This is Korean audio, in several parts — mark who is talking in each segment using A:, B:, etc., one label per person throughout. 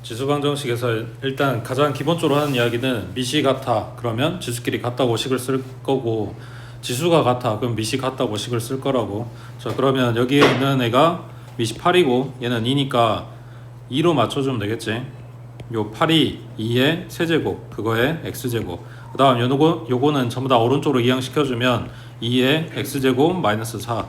A: 지수 방정식에서 일단 가장 기본적으로 하는 이야기는 밑이 같아 그러면 지수끼리 같다고 식을 쓸 거고, 지수가 같아 그럼 밑이 같다고 식을 쓸 거라고. 자, 그러면 여기에 있는 애가 밑이 8이고 얘는 2니까 2로 맞춰주면 되겠지. 요 8이 2의 세제곱, 그거의 x제곱. 그 다음 요거는 전부 다 오른쪽으로 이항시켜주면 2의 x제곱 마이너스 4.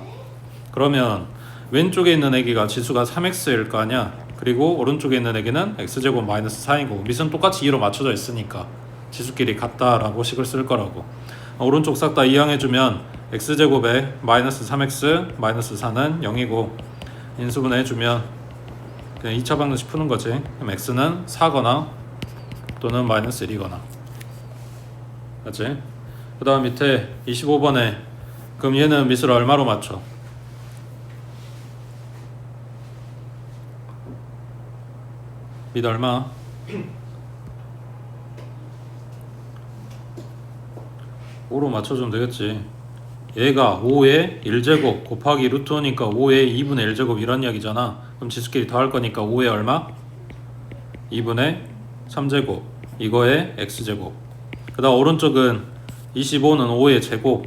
A: 그러면 왼쪽에 있는 애기가 지수가 3x일 거 아니야. 그리고 오른쪽에 있는 애기는 x제곱 마이너스 4이고 밑은 똑같이 2로 맞춰져 있으니까 지수끼리 같다라고 식을 쓸 거라고. 오른쪽 싹 다 이항해주면 x제곱에 마이너스 3x 마이너스 4는 0이고 인수분해해주면 그냥 2차 방정식 푸는 거지. 그럼 x는 4거나 또는 마이너스 1이거나. 맞지? 그 다음 밑에 25번에 그럼 얘는 밑을 얼마로 맞춰? 밑 얼마? 5로 맞춰주면 되겠지. 얘가 5의 1제곱 곱하기 루트 5니까 5의 2분의 1제곱 이런 이야기잖아. 그럼 지수끼리 더할 거니까 5의 얼마? 2분의 3제곱 이거의 x제곱. 그 다음 오른쪽은 25는 5의 제곱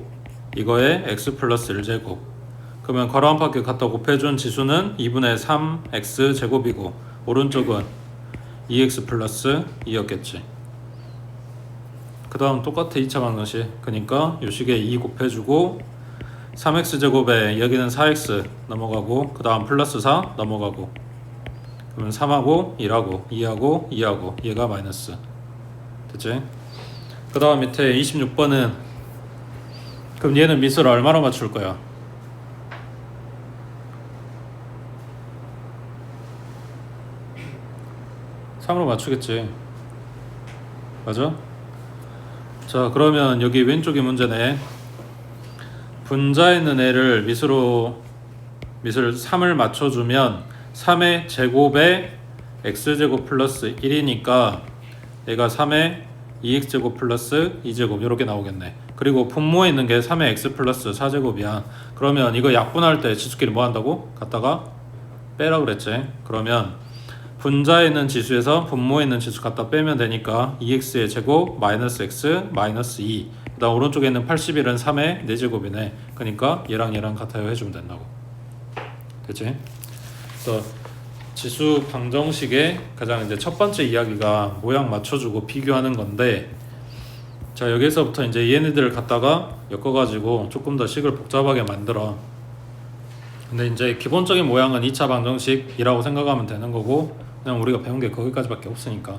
A: 이거의 x 플러스 1제곱. 그러면 괄호 안팎에 갖다 곱해준 지수는 2분의 3x제곱이고 오른쪽은 2x 플러스 2였겠지. 그 다음 똑같아 2차 방정식. 그러니까 요 식에 2 곱해주고 3x제곱에 여기는 4x 넘어가고 그 다음 플러스 4 넘어가고 그러면 3하고 1하고 2하고 2하고 얘가 마이너스. 됐지? 그 다음 밑에 26번은 그럼 얘는 밑을 얼마로 맞출 거야? 으로 맞추겠지. 맞아? 자, 그러면 여기 왼쪽이 문제네. 분자에 있는 애를 밑을 3을 맞춰주면 3의 제곱에 x제곱 플러스 1이니까 얘가 3의 2x제곱 플러스 2제곱 이렇게 나오겠네. 그리고 분모에 있는 게 3의 x 플러스 4제곱이야. 그러면 이거 약분할 때 지수끼리 뭐 한다고? 갖다가 빼라 그랬지. 그러면 분자에 있는 지수에서 분모에 있는 지수 갖다 빼면 되니까 2x의 제곱 마이너스 x 마이너스 2. 그 다음 오른쪽에 있는 81은 3의 4제곱이네. 그러니까 얘랑 얘랑 같아요 해주면 된다고. 됐지? 그래서 지수 방정식의 가장 이제 첫 번째 이야기가 모양 맞춰주고 비교하는 건데, 자 여기서부터 이제 얘네들을 갖다가 엮어가지고 조금 더 식을 복잡하게 만들어. 근데 이제 기본적인 모양은 2차 방정식이라고 생각하면 되는 거고, 그냥 우리가 배운 게 거기까지밖에 없으니까.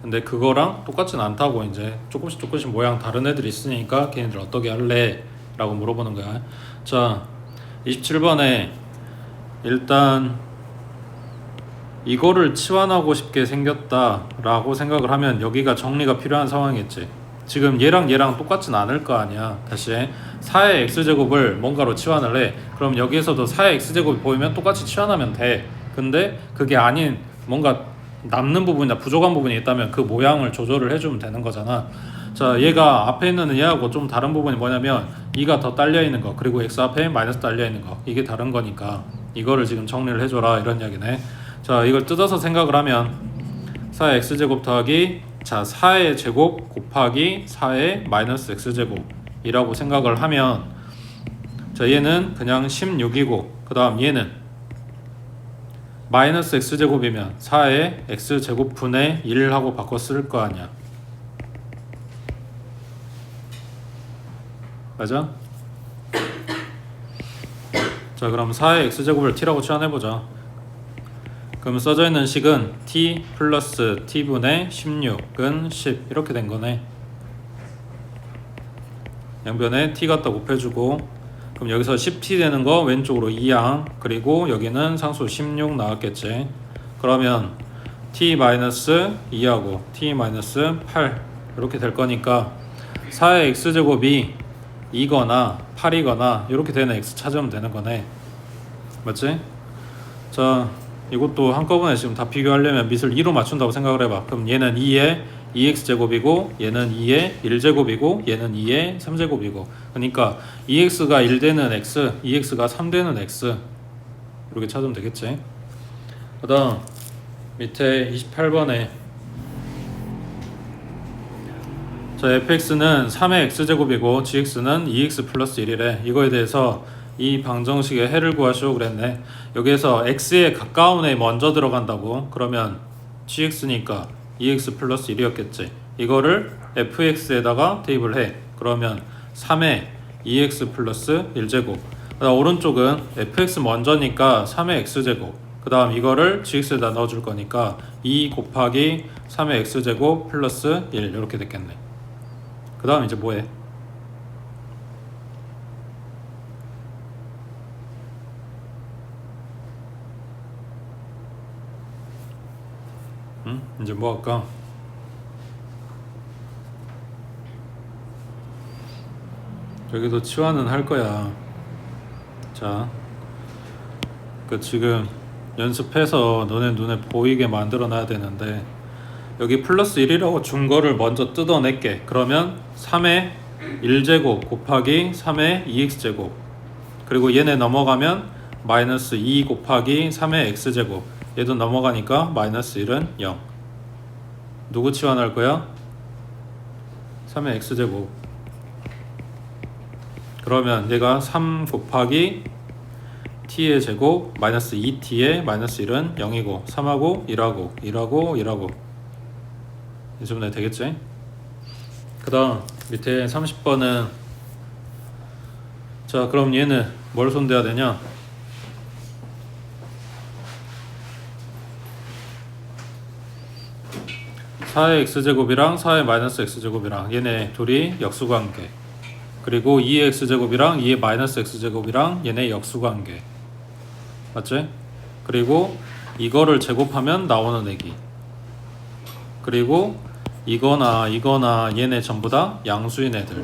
A: 근데 그거랑 똑같진 않다고. 이제 조금씩 모양 다른 애들이 있으니까 걔네들 어떻게 할래? 라고 물어보는 거야. 자 27번에 일단 이거를 치환하고 싶게 생겼다 라고 생각을 하면 여기가 정리가 필요한 상황이겠지. 지금 얘랑 얘랑 똑같진 않을 거 아니야. 다시 4의 x제곱을 뭔가로 치환을 해. 그럼 여기에서도 4의 x제곱이 보이면 똑같이 치환하면 돼. 근데 그게 아닌 뭔가 남는 부분이나 부족한 부분이 있다면 그 모양을 조절을 해주면 되는 거잖아. 자 얘가 앞에 있는 얘하고 좀 다른 부분이 뭐냐면 2가 더 딸려있는 거, 그리고 x 앞에 마이너스 딸려있는 거, 이게 다른 거니까 이거를 지금 정리를 해줘라 이런 이야기네. 자 이걸 뜯어서 생각을 하면 4의 x제곱 더하기 자 4의 제곱 곱하기 4의 마이너스 x제곱 이라고 생각을 하면, 자 얘는 그냥 16이고 그 다음 얘는 마이너스 x제곱이면 4의 x제곱 분의 1하고 바꿔 쓸 거 아니야. 맞아? 자 그럼 4의 x제곱을 t라고 치환해보자. 그럼 써져 있는 식은 t 플러스 t분의 16은 10 이렇게 된 거네. 양변에 t 갖다 곱해주고, 그럼 여기서 10t 되는 거 왼쪽으로 2항, 그리고 여기는 상수 16 나왔겠지. 그러면 t 마이너스 2하고 t 마이너스 8 이렇게 될 거니까 4의 x제곱이 2거나 8이거나 이렇게 되는 x 찾으면 되는 거네. 맞지? 자 이것도 한꺼번에 지금 다 비교하려면 밑을 2로 맞춘다고 생각을 해봐. 그럼 얘는 2의 2x제곱이고 얘는 2의 1제곱이고 얘는 2의 3제곱이고, 그러니까 2x가 1되는 x, 2x가 3되는 x 이렇게 찾으면 되겠지. 그 다음 밑에 28번에 자 fx는 3의 x제곱이고 gx는 2x 플러스 1이래. 이거에 대해서 이 방정식의 해를 구하시오 그랬네. 여기에서 x에 가까운 애 먼저 들어간다고. 그러면 gx니까 2x 플러스 1이었겠지. 이거를 fx에다가 대입을 해. 그러면 3의 2x 플러스 1제곱. 그다음 오른쪽은 fx 먼저니까 3의 x제곱. 그 다음 이거를 gx에다 넣어줄 거니까 2 곱하기 3의 x제곱 플러스 1 이렇게 됐겠네. 그 다음 이제 뭐해? 이제 뭐 할까? 여기도 치환은 할 거야. 자, 지금 연습해서 너네 눈에 보이게 만들어 놔야 되는데 여기 플러스 1이라고 준 거를 먼저 뜯어낼게. 그러면 3의 1제곱 곱하기 3의 2x제곱 그리고 얘네 넘어가면 마이너스 2 곱하기 3의 x제곱 얘도 넘어가니까 마이너스 1은 0. 누구 치환할 거야? 3의 x제곱. 그러면 얘가 3 곱하기 t의 제곱 마이너스 2t의 마이너스 1은 0이고 3하고 1하고 이쯤 되겠지? 그 다음 밑에 30번은 자 그럼 얘는 뭘 손대야 되냐? (4의 x제곱이랑 4의 마이너스 x제곱이랑) 얘네 둘이 역수관계. 그리고 2의 x제곱이랑 2의 마이너스 x제곱이랑 얘네 역수관계. 맞지? 그리고 이거를 제곱하면 나오는 애기. 그리고 이거나 얘네 전부 다 양수인 애들.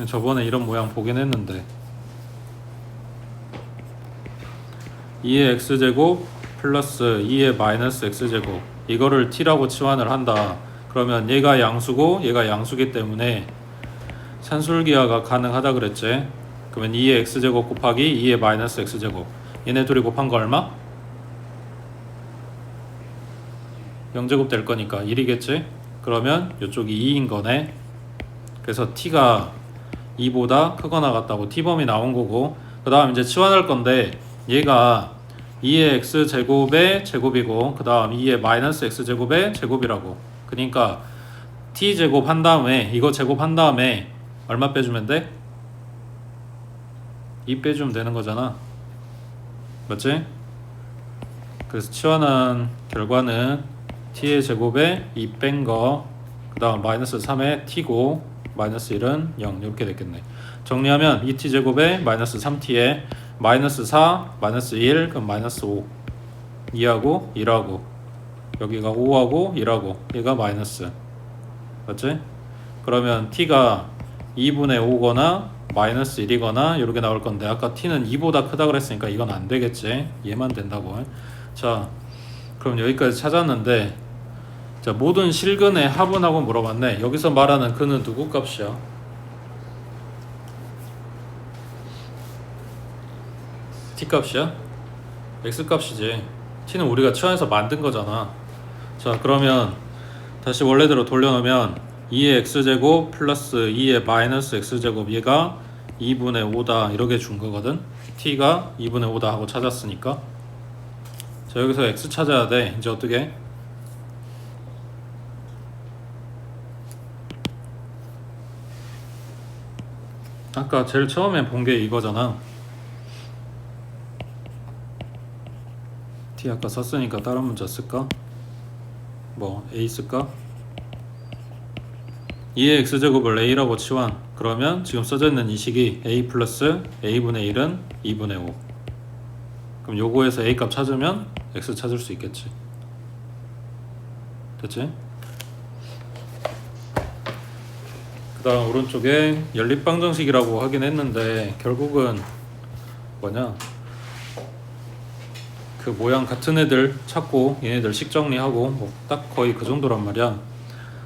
A: 저번에 이런 모양 보긴 했는데 2의 x제곱 플러스 2의 마이너스 x제곱 이거를 t라고 치환을 한다. 그러면 얘가 양수고 얘가 양수기 때문에 산술기하가 가능하다 그랬지. 그러면 2의 x제곱 곱하기 2의 마이너스 x제곱 얘네 둘이 곱한 거 얼마? 0제곱 될 거니까 1이겠지? 그러면 이쪽이 2인 거네. 그래서 t가 2보다 크거나 같다고 t범이 나온 거고 그 다음 이제 치환할 건데 얘가 2의 x제곱의 제곱이고 그 다음 2의 마이너스 x제곱의 제곱이라고. 그러니까 t제곱 한 다음에 이거 제곱 한 다음에 얼마 빼주면 돼? 2 빼주면 되는 거잖아. 맞지? 그래서 치환한 결과는 t의 제곱에 2 뺀 거 그 다음 마이너스 3의 t고 마이너스 1은 0 이렇게 됐겠네. 정리하면 2t 제곱에 마이너스 3t에 마이너스 4 마이너스 1 그럼 마이너스 5 2하고 1하고 여기가 5하고 1하고 얘가 마이너스. 맞지? 그러면 t가 2분의 5거나 마이너스 1이거나 이렇게 나올 건데 아까 t는 2보다 크다 그랬으니까 이건 안 되겠지. 얘만 된다고. 자 그럼 여기까지 찾았는데 자 모든 실근의 합은하고 물어봤네. 여기서 말하는 그는 누구 값이야? t 값이야? x 값이지. t는 우리가 치환해서 만든 거잖아. 자 그러면 다시 원래대로 돌려놓으면 2의 x제곱 플러스 2의 마이너스 x제곱 얘가 2분의 5다 이렇게 준 거거든. t가 2분의 5다 하고 찾았으니까. 자 여기서 x 찾아야 돼. 이제 어떻게? 아까 제일 처음에 본 게 이거잖아. t 아까 썼으니까 다른 문자 쓸까? 뭐 a 쓸까? 2의 x제곱을 a라고 치환. 그러면 지금 써져 있는 이 식이 a 플러스 a분의 1은 2분의 5. 그럼 요거에서 a 값 찾으면 x 찾을 수 있겠지. 됐지? 그 다음 오른쪽에 연립방정식이라고 하긴 했는데 결국은 뭐냐 그 모양 같은 애들 찾고 얘네들 식 정리하고 뭐 딱 거의 그 정도란 말이야.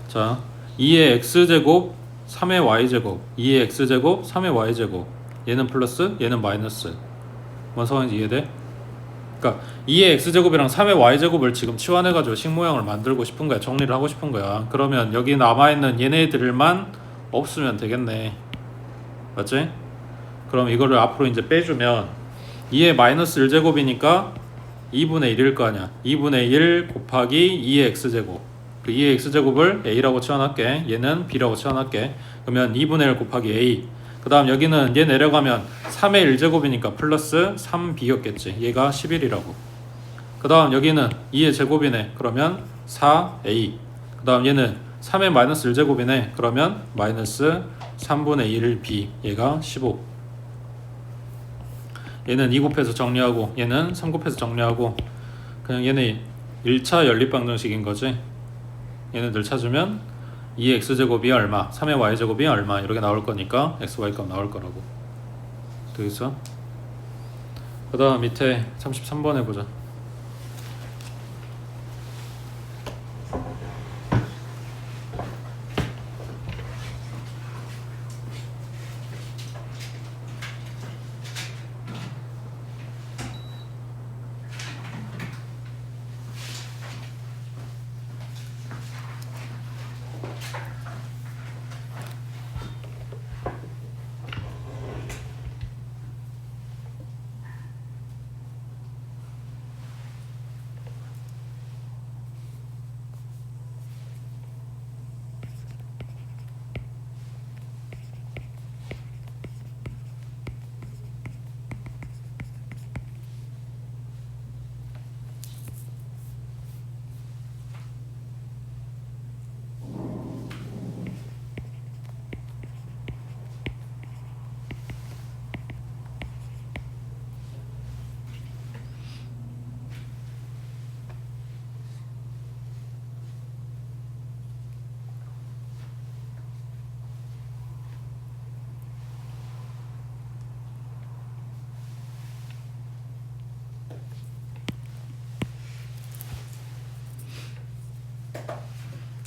A: 자 2의 x제곱 3의 y제곱 2의 x제곱 3의 y제곱 얘는 플러스 얘는 마이너스 뭔 상황인지 이해돼? 그러니까 2의 x제곱이랑 3의 y제곱을 지금 치환해가지고 식모형을 만들고 싶은 거야. 정리를 하고 싶은 거야. 그러면 여기 남아있는 얘네들만 없으면 되겠네. 맞지? 그럼 이거를 앞으로 이제 빼주면 2의 마이너스 1제곱이니까 2분의 1일 거 아니야. 2분의 1 곱하기 2의 x제곱. 그 2의 x제곱을 a라고 치환할게. 얘는 b라고 치환할게. 그러면 2분의 1 곱하기 a. 그 다음 여기는 얘 내려가면 3의 1제곱이니까 플러스 3b였겠지. 얘가 11이라고. 그 다음 여기는 2의 제곱이네. 그러면 4a. 그 다음 얘는 3의 마이너스 1제곱이네. 그러면 마이너스 3분의 1b. 얘가 15. 얘는 2 곱해서 정리하고 얘는 3 곱해서 정리하고 그냥 얘네 1차 연립방정식인 거지. 얘네들 찾으면 2의 x제곱이 얼마, 3의 y제곱이 얼마 이렇게 나올 거니까 xy 값 나올 거라고. 되겠어? 그 다음 밑에 33번 해보자.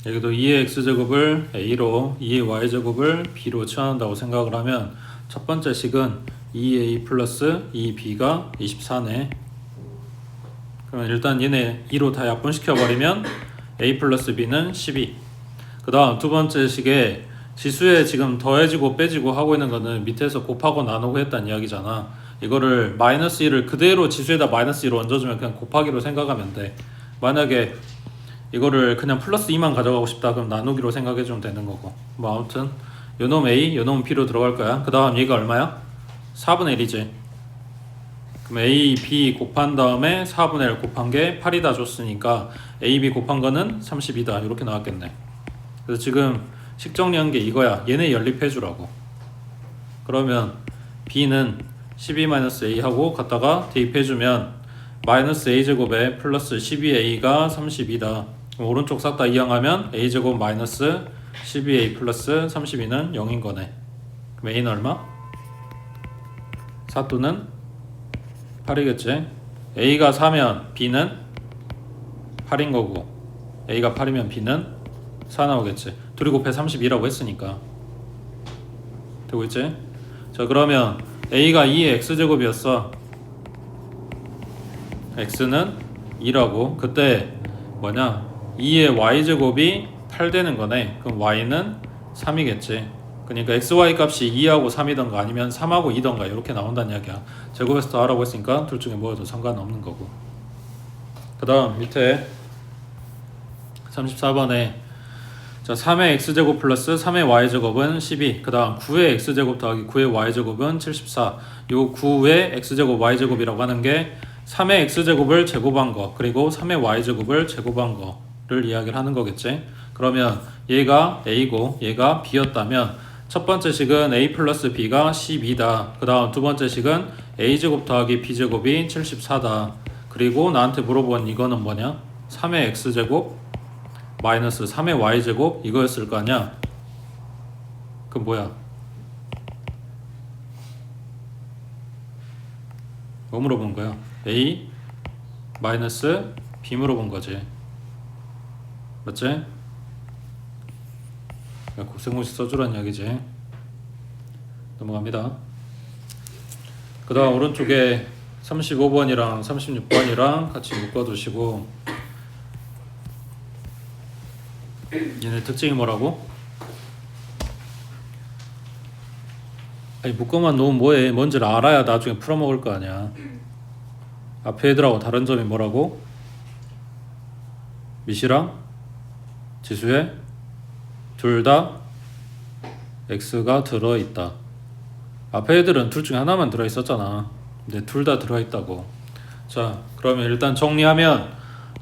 A: 여기도 2의 x제곱을 a로 2의 y제곱을 b로 치환한다고 생각을 하면 첫 번째 식은 2a 플러스 2b가 24네. 그러면 일단 얘네 2로 다 약분시켜버리면 a 플러스 b는 12. 그 다음 두 번째 식에 지수에 지금 더해지고 빼지고 하고 있는 거는 밑에서 곱하고 나누고 했다는 이야기잖아. 이거를 마이너스 1을 그대로 지수에다 마이너스 1을 얹어주면 그냥 곱하기로 생각하면 돼. 만약에 이거를 그냥 플러스 2만 가져가고 싶다 그럼 나누기로 생각해주면 되는 거고. 뭐 아무튼 요놈 a, 요놈 b로 들어갈 거야. 그 다음 얘가 얼마야? 4분의 1이지. 그럼 a, b 곱한 다음에 4분의 1 곱한 게 8이다 줬으니까 a, b 곱한 거는 32다 이렇게 나왔겠네. 그래서 지금 식 정리한 게 이거야. 얘네 연립해주라고. 그러면 b는 12-a 하고 갖다가 대입해주면 마이너스 a제곱에 플러스 12a가 32다. 오른쪽 싹 다 이항하면 a제곱 마이너스 12a 플러스 32는 0인 거네. 그럼 a는 얼마? 4또는 8이겠지. a가 4면 b는 8인 거고 a가 8이면 b는 4 나오겠지. 둘이 곱해 32라고 했으니까 되고 있지? 자 그러면 a가 2의 x제곱이었어. x는 2라고. 그때 뭐냐 2의 y제곱이 8 되는 거네. 그럼 y는 3이겠지. 그러니까 xy 값이 2하고 3이던가 아니면 3하고 2던가 이렇게 나온다는 이야기야. 제곱에서 더 하라고 했으니까 둘 중에 뭐여도 상관없는 거고. 그 다음 밑에 34번에 자 3의 x제곱 플러스 3의 y제곱은 12. 그 다음 9의 x제곱 더하기 9의 y제곱은 74. 요 9의 x제곱 y제곱이라고 하는 게 3의 x제곱을 제곱한 거 그리고 3의 y제곱을 제곱한 거를 이야기를 하는 거겠지. 그러면 얘가 a고 얘가 b였다면 첫 번째 식은 a 플러스 b가 12다. 그 다음 두 번째 식은 a제곱 더하기 b제곱이 74다. 그리고 나한테 물어본 이거는 뭐냐 3의 x제곱 마이너스 3의 y제곱 이거였을 거 아니야. 그럼 뭐야 뭐 물어본 거야? a 마이너스 b 물어본 거지. 맞지? 곱셈공식 써주란 이야기지. 넘어갑니다. 그 다음 오른쪽에 35번이랑 36번이랑 같이 묶어두시고 얘네 특징이 뭐라고? 아니 묶어만 놓으면 뭐해. 뭔지를 알아야 나중에 풀어먹을 거 아니야. 앞에 애들하고 다른 점이 뭐라고? 밑이랑 지수에 둘 다 x가 들어있다. 앞에 애들은 둘 중에 하나만 들어있었잖아. 근데 둘 다 들어있다고. 자, 그러면 일단 정리하면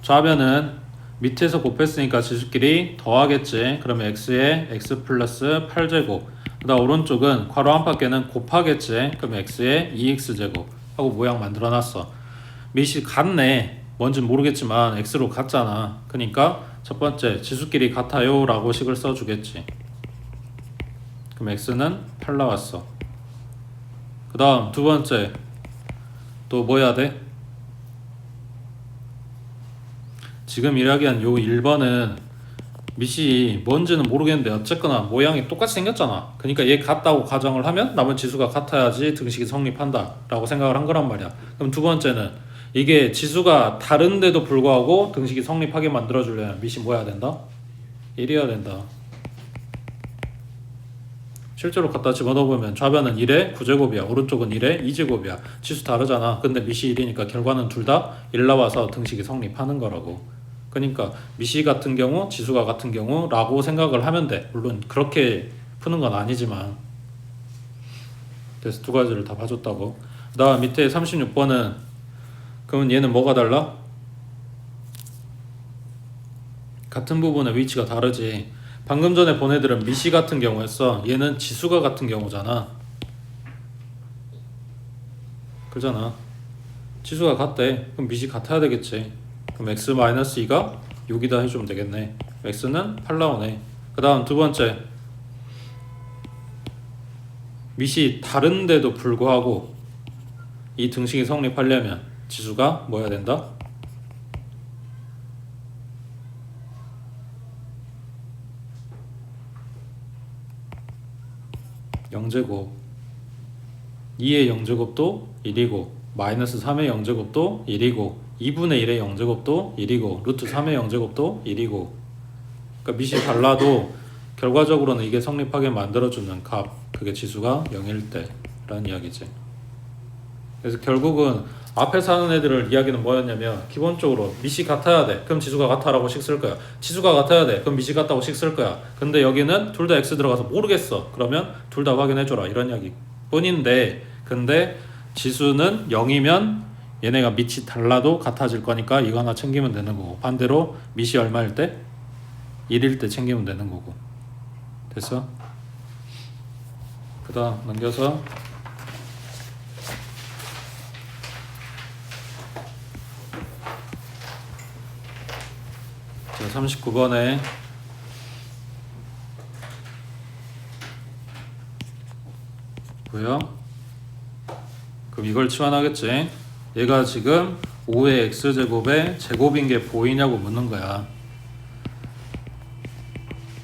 A: 좌변은 밑에서 곱했으니까 지수끼리 더하겠지. 그러면 x에 x 플러스 8제곱. 그 다음 오른쪽은 괄호 안팎에는 곱하겠지. 그러면 x에 2x제곱 하고 모양 만들어놨어. 밑이 같네. 뭔진 모르겠지만 x로 같잖아. 그러니까 첫 번째 지수끼리 같아요 라고 식을 써주겠지. 그럼 x는 8 나왔어. 그 다음 두 번째 또 뭐 해야 돼? 지금 이야기한 요 1번은 밑이 뭔지는 모르겠는데 어쨌거나 모양이 똑같이 생겼잖아. 그러니까 얘 같다고 가정을 하면 남은 지수가 같아야지 등식이 성립한다 라고 생각을 한 거란 말이야. 그럼 두 번째는 이게 지수가 다른데도 불구하고 등식이 성립하게 만들어주려면 밑이 뭐 해야 된다? 1이어야 된다. 실제로 갖다 집어넣어보면 좌변은 1의 9제곱이야. 오른쪽은 1의 2제곱이야. 지수 다르잖아. 근데 밑이 1이니까 결과는 둘 다 1 나와서 등식이 성립하는 거라고. 그러니까 밑이 같은 경우 지수가 같은 경우 라고 생각을 하면 돼. 물론 그렇게 푸는 건 아니지만. 그래서 두 가지를 다 봐줬다고. 그 다음 밑에 36번은 그러면 얘는 뭐가 달라? 같은 부분의 위치가 다르지. 방금 전에 본 애들은 밑이 같은 경우였어. 얘는 지수가 같은 경우잖아. 그러잖아. 지수가 같대. 그럼 밑이 같아야 되겠지. 그럼 x-2가 6이다 해주면 되겠네. x는 8 나오네. 그 다음 두 번째 밑이 다른데도 불구하고 이 등식이 성립하려면 지수가 뭐 해야 된다? 0제곱 2의 0제곱도 1이고 마이너스 3의 0제곱도 1이고 2분의 1의 0제곱도 1이고 루트 3의 0제곱도 1이고 그러니까 밑이 달라도 결과적으로는 이게 성립하게 만들어주는 값 그게 지수가 0일 때 라는 이야기지. 그래서 결국은 앞에서 하는 애들을 이야기는 뭐였냐면 기본적으로 밑이 같아야 돼. 그럼 지수가 같아라고 식 쓸 거야. 지수가 같아야 돼. 그럼 밑이 같다고 식 쓸 거야. 근데 여기는 둘 다 x 들어가서 모르겠어. 그러면 둘 다 확인해줘라. 이런 이야기 뿐인데 근데 지수는 0이면 얘네가 밑이 달라도 같아질 거니까 이거 하나 챙기면 되는 거고 반대로 밑이 얼마일 때? 1일 때 챙기면 되는 거고. 됐어? 그 다음 넘겨서 자 39번에 뭐야? 그럼 이걸 치환하겠지. 얘가 지금 5의 x제곱의 제곱인 게 보이냐고 묻는 거야.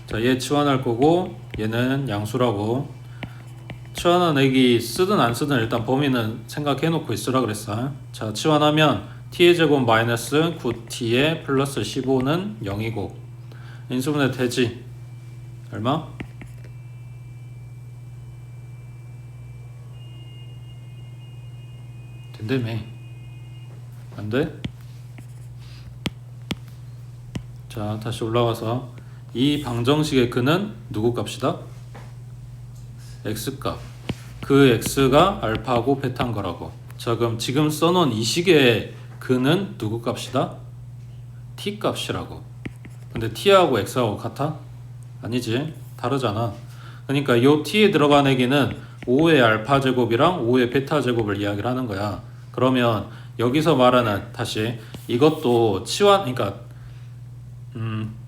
A: 자, 얘 치환할 거고 얘는 양수라고. 치환하내기 쓰든 안 쓰든 일단 범위는 생각해 놓고 있으라 그랬어. 자, 치환하면 t의 제곱 마이너스 9t의 플러스 15는 0이고 인수분해 되지. 얼마? 된다며. 안 돼? 자, 다시 올라가서 이 방정식의 근은 누구 값이다? x값. 그 x가 알파고 베타인 거라고. 자, 그럼 지금 써놓은 이 식의 근은 누구 값이다? t 값이라고. 근데 t하고 x하고 같아? 아니지. 다르잖아. 그러니까 이 t에 들어간 애기는 5의 알파 제곱이랑 5의 베타 제곱을 이야기를 하는 거야. 그러면 여기서 말하는 다시 이것도 치환 그러니까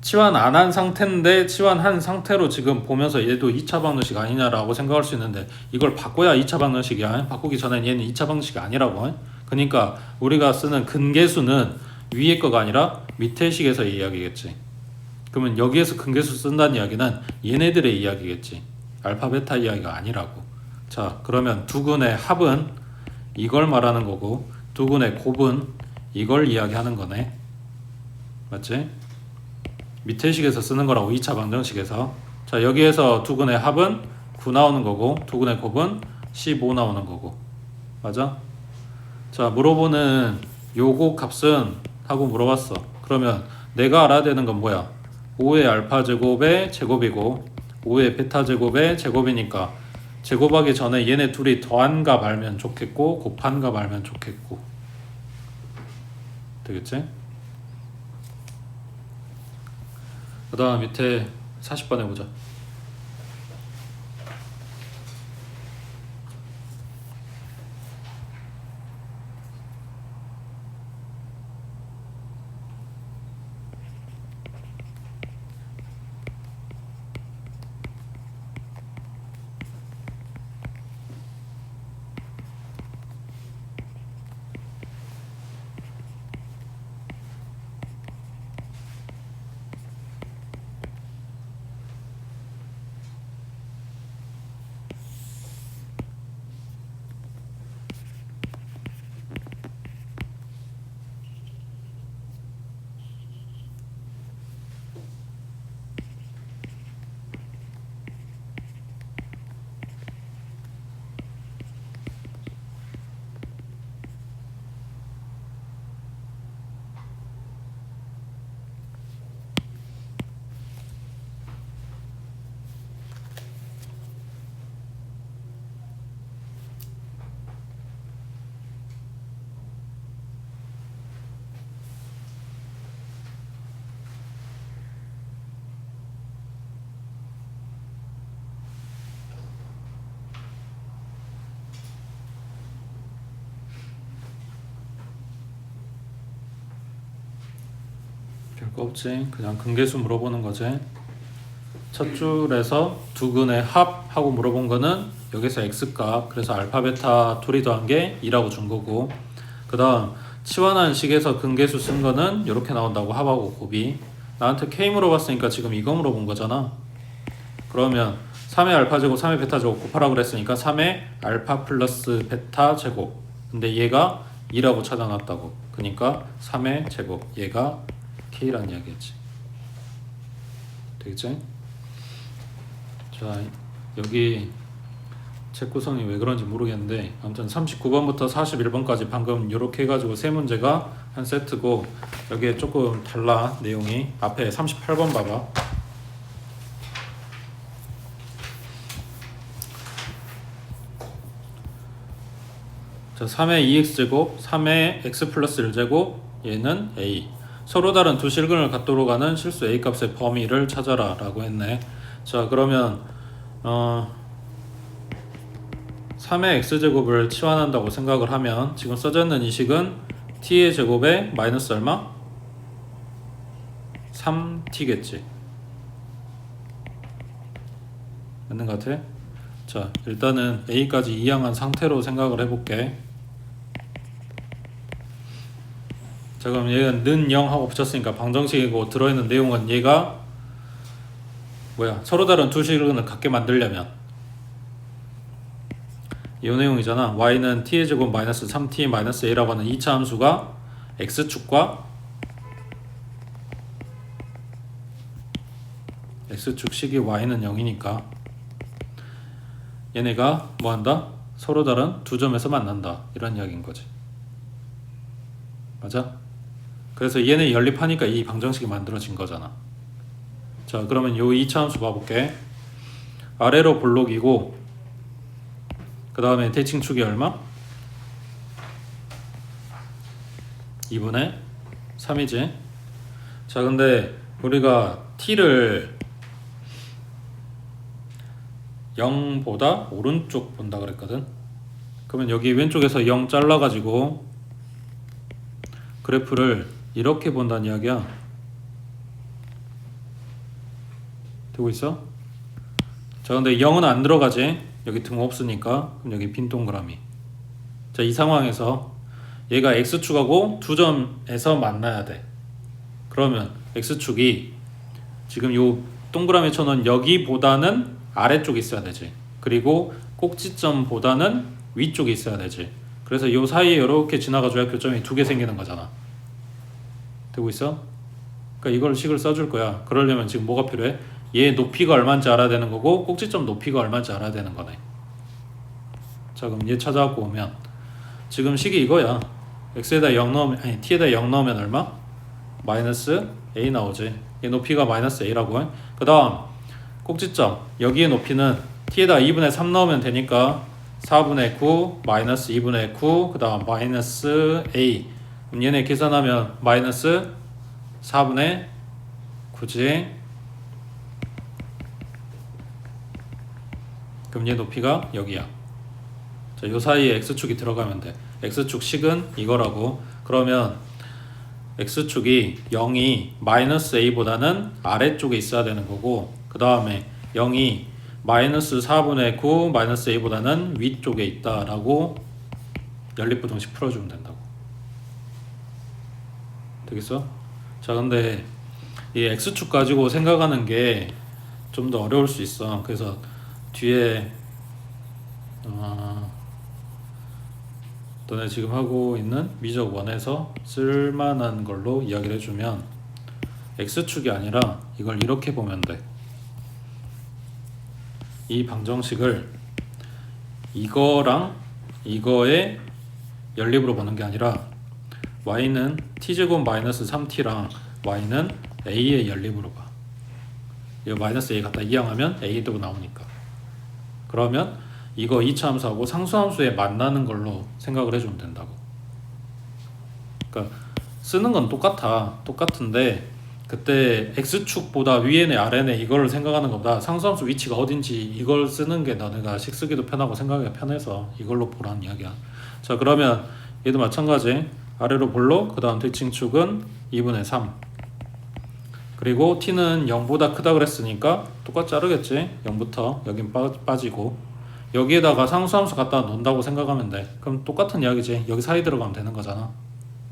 A: 치환 안 한 상태인데 치환한 상태로 지금 보면서 얘도 2차 방정식 아니냐라고 생각할 수 있는데 이걸 바꿔야 2차 방정식이야. 바꾸기 전엔 얘는 2차 방정식이 아니라고. 그러니까 우리가 쓰는 근계수는 위에 거가 아니라 밑에 식에서 이야기겠지. 그러면 여기에서 근계수 쓴다는 이야기는 얘네들의 이야기겠지. 알파 베타 이야기가 아니라고. 자, 그러면 두 근의 합은 이걸 말하는 거고 두근의 곱은 이걸 이야기하는 거네. 맞지? 밑에 식에서 쓰는 거라고 2차 방정식에서. 자, 여기에서 두근의 합은 9 나오는 거고 두근의 곱은 15 나오는 거고. 맞아? 자, 물어보는 요거 값은 하고 물어봤어. 그러면 내가 알아야 되는 건 뭐야? 5의 알파 제곱의 제곱이고 5의 베타 제곱의 제곱이니까 제곱하기 전에 얘네 둘이 더한 값 알면 좋겠고 곱한 값 알면 좋겠고. 되겠지? 그 다음 밑에 40번 해보자. 별거 없지. 그냥 근계수 물어보는 거지. 첫 줄에서 두근의 합하고 물어본 거는 여기서 x값, 그래서 알파 베타 둘이 더한 게 2라고 준 거고, 그 다음 치환한 식에서 근계수 쓴 거는 이렇게 나온다고. 합하고 곱이. 나한테 k 물어봤으니까 지금 이거 물어본 거잖아. 그러면 3의 알파 제곱 3의 베타 제곱 곱하라고 그랬으니까 3의 알파 플러스 베타 제곱, 근데 얘가 2라고 찾아놨다고. 그러니까 3의 제곱, 얘가 k라는 이야기였지. 되겠지? 자, 여기 책 구성이 왜 그런지 모르겠는데 아무튼 39번부터 41번까지 방금 이렇게 해가지고 세 문제가 한 세트고, 여기에 조금 달라 내용이. 앞에 38번 봐봐. 자, 3의 2x제곱 3의 x 플러스 1제곱, 얘는 a. 서로 다른 두 실근을 갖도록 하는 실수 a 값의 범위를 찾아라 라고 했네. 자, 그러면 3의 x제곱을 치환한다고 생각을 하면 지금 써져 있는 이 식은 t의 제곱에 마이너스 얼마? 3t겠지. 맞는 것 같아? 자, 일단은 a까지 이항한 상태로 생각을 해볼게. 자, 그럼 얘는 는 0 하고 붙였으니까 방정식이고, 들어있는 내용은 얘가 뭐야? 서로 다른 두 식을 같게 만들려면 이 내용이잖아. y는 t의 제곱 마이너스 3t 마이너스 a라고 하는 2차 함수가 x축과 x축 식이 y는 0이니까 얘네가 뭐한다? 서로 다른 두 점에서 만난다, 이런 이야기인 거지. 맞아? 그래서 얘네 연립하니까 이 방정식이 만들어진 거잖아. 자, 그러면 요 2차 함수 봐볼게. 아래로 볼록이고 그 다음에 대칭축이 얼마? 2분의 3이지. 자, 근데 우리가 t를 0보다 오른쪽 본다 그랬거든. 그러면 여기 왼쪽에서 0 잘라가지고 그래프를 이렇게 본다는 이야기야. 되고 있어? 자, 근데 0은 안 들어가지. 여기 등 없으니까. 그럼 여기 빈 동그라미. 자, 이 상황에서 얘가 x축하고 두 점에서 만나야 돼. 그러면 x축이 지금 요 동그라미 쳐놓은 여기보다는 아래쪽에 있어야 되지. 그리고 꼭지점보다는 위쪽에 있어야 되지. 그래서 요 사이에 이렇게 지나가줘야 교점이 두 개 생기는 거잖아. 되고 있어? 그러니까 이걸 식을 써줄 거야. 그러려면 지금 뭐가 필요해? 얘 높이가 얼마인지 알아야 되는 거고 꼭지점 높이가 얼마인지 알아야 되는 거네. 자, 그럼 얘 찾아갖고 오면 지금 식이 이거야. x에다 0 넣으면, 아니 t에다 0 넣으면 얼마? 마이너스 a 나오지. 얘 높이가 마이너스 a라고. 그 다음 꼭지점 여기의 높이는 t에다 2분의 3 넣으면 되니까 4분의 9 마이너스 2분의 9 그 다음 마이너스 a. 그럼 얘네 계산하면 마이너스 4분의 9지. 그럼 얘 높이가 여기야. 자, 요 사이에 x축이 들어가면 돼. x축 식은 이거라고. 그러면 x축이 0이 마이너스 a보다는 아래쪽에 있어야 되는 거고, 그 다음에 0이 마이너스 4분의 9 마이너스 a보다는 위쪽에 있다라고 연립부등식 풀어주면 된다고. 되겠어? 자, 근데 이 x축 가지고 생각하는 게 좀 더 어려울 수 있어. 그래서 뒤에 너네 지금 하고 있는 미적 1에서 쓸만한 걸로 이야기를 해주면 x축이 아니라 이걸 이렇게 보면 돼. 이 방정식을 이거랑 이거의 연립으로 보는 게 아니라 y는 t제곱 마이너스 3t랑 y는 a의 연립으로 봐. 이거 마이너스 a 갖다 이항하면 a도 나오니까. 그러면 이거 2차 함수하고 상수함수에 만나는 걸로 생각을 해주면 된다고. 그러니까 쓰는 건 똑같은데 그때 x축보다 위에네 아래네 이걸 생각하는 것보다 상수함수 위치가 어딘지 이걸 쓰는 게 너네가 식 쓰기도 편하고 생각하기가 편해서 이걸로 보라는 이야기야. 자, 그러면 얘도 마찬가지. 아래로 볼로 그 다음 대칭축은 2분의 3 그리고 t는 0보다 크다 그랬으니까 똑같이 자르겠지. 0부터 여긴 빠지고 여기에다가 상수함수 갖다 놓는다고 생각하면 돼. 그럼 똑같은 이야기지. 여기 사이 들어가면 되는 거잖아.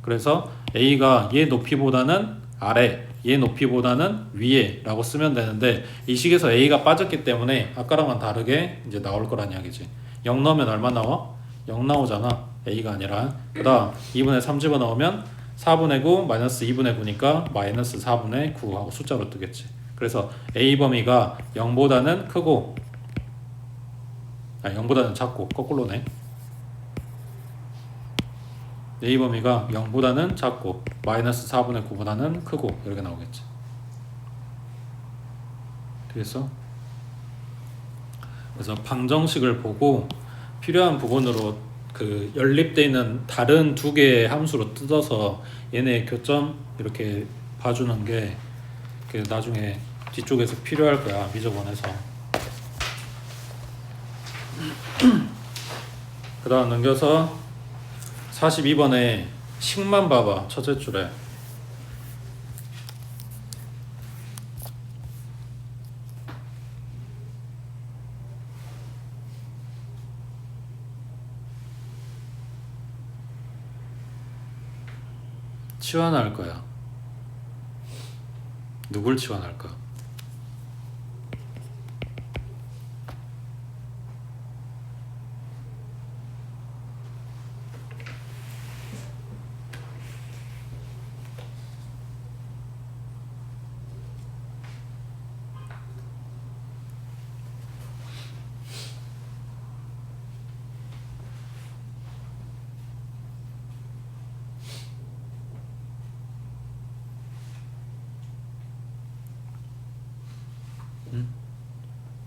A: 그래서 a가 얘 높이보다는 아래, 얘 높이보다는 위에 라고 쓰면 되는데 이 식에서 a가 빠졌기 때문에 아까랑은 다르게 이제 나올 거란 이야기지. 0 넣으면 얼마 나와? 0 나오잖아. a가 아니라. 그 다음 2분의 3 집어넣으면 4분의 9 마이너스 2분의 9니까 마이너스 4분의 9 하고 숫자로 뜨겠지. 그래서 a 범위가 0보다는 크고 0보다는 작고 거꾸로네. a 범위가 0보다는 작고 마이너스 4분의 9보다는 크고 이렇게 나오겠지. 되겠어? 그래서 방정식을 보고 필요한 부분으로 그 연립되어 있는 다른 두 개의 함수로 뜯어서 얘네 교점 이렇게 봐주는 게 나중에 뒤쪽에서 필요할 거야. 미적원에서. 그 다음 넘겨서 42번에 식만 봐봐. 첫째 줄에 치환할 거야. 누굴 치환할까?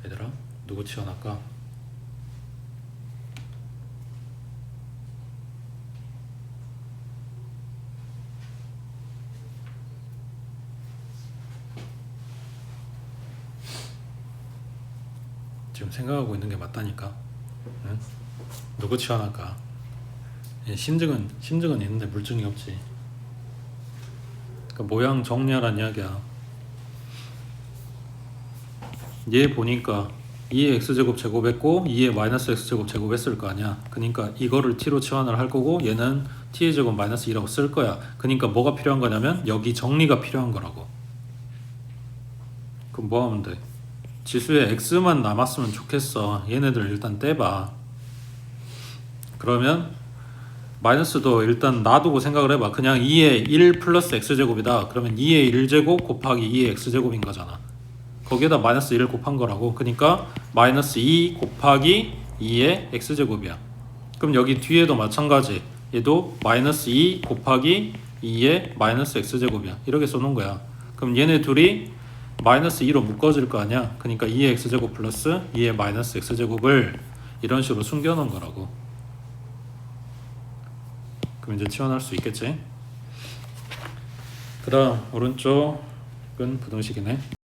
A: 얘들아, 누구 치환할까? 지금 생각하고 있는 게 맞다니까. 응? 누구 치환할까? 심증은 있는데 물증이 없지. 그러니까 모양 정리하란 이야기야. 얘 보니까 2의 x제곱 제곱했고 2의 마이너스 x제곱 제곱했을 거 아니야. 그러니까 이거를 t로 치환을 할 거고 얘는 t의 제곱 마이너스 2라고 쓸 거야. 그러니까 뭐가 필요한 거냐면 여기 정리가 필요한 거라고. 그럼 뭐 하면 돼? 지수에 x만 남았으면 좋겠어. 얘네들 일단 떼봐. 그러면 마이너스도 일단 놔두고 생각을 해봐. 그냥 2의 1 플러스 x제곱이다. 그러면 2의 1제곱 곱하기 2의 x제곱인 거잖아. 거기에다 마이너스 1을 곱한 거라고. 그러니까 마이너스 2 곱하기 2의 x제곱이야. 그럼 여기 뒤에도 마찬가지. 얘도 마이너스 2 곱하기 2의 마이너스 x제곱이야. 이렇게 써놓은 거야. 그럼 얘네 둘이 마이너스 2로 묶어질 거 아니야. 그러니까 2의 x제곱 플러스 2의 마이너스 x제곱을 이런 식으로 숨겨놓은 거라고. 그럼 이제 치환할 수 있겠지. 그 다음 오른쪽은 부등식이네.